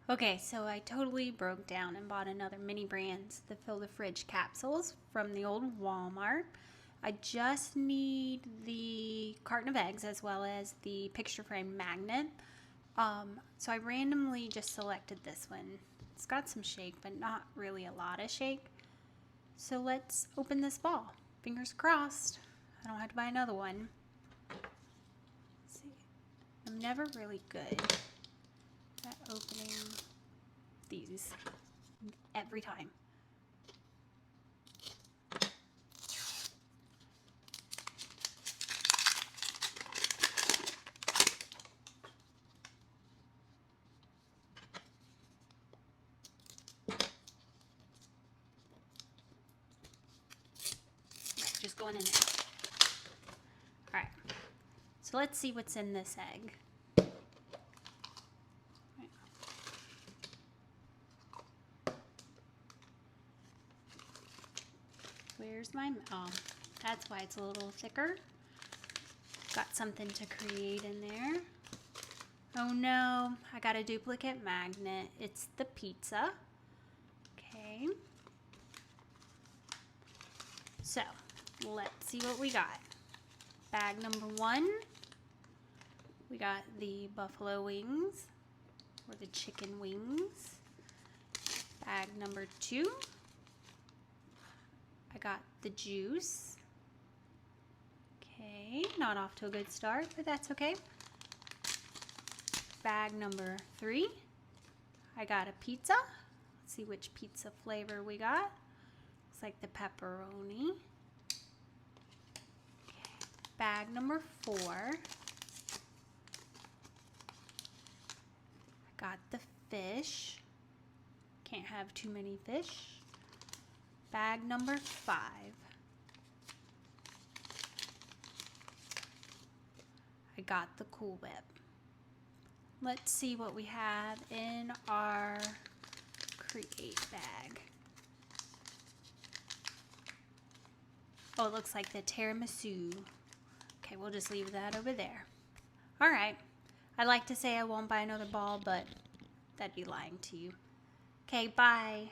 Okay, so I totally broke down and bought another mini brands, the Fill the Fridge capsules from the old Walmart. I just need the carton of eggs as well as the picture frame magnet. So I randomly just selected this one. It's got some shake, but not really a lot of shake. So let's open this ball. Fingers crossed. I don't have to buy another one. Let's see. I'm never really good at opening these every time. Just going in there. All right, so let's see what's in this egg. Where's my, oh, that's why it's a little thicker. Got something to create in there. Oh no, I got a duplicate magnet. It's the pizza. Okay. So, let's see what we got. Bag number 1, we got the buffalo wings, or the chicken wings. Bag number 2, I got the juice. Okay, not off to a good start, but that's okay. Bag number 3, I got a pizza. Let's see which pizza flavor we got. Looks like the pepperoni. Bag number 4, I got the fish. Can't have too many fish. Bag number 5, I got the Cool Whip. Let's see what we have in our Create bag. Oh, it looks like the tiramisu. Okay, we'll just leave that over there. All right. I'd like to say I won't buy another ball, but that'd be lying to you. Okay, bye.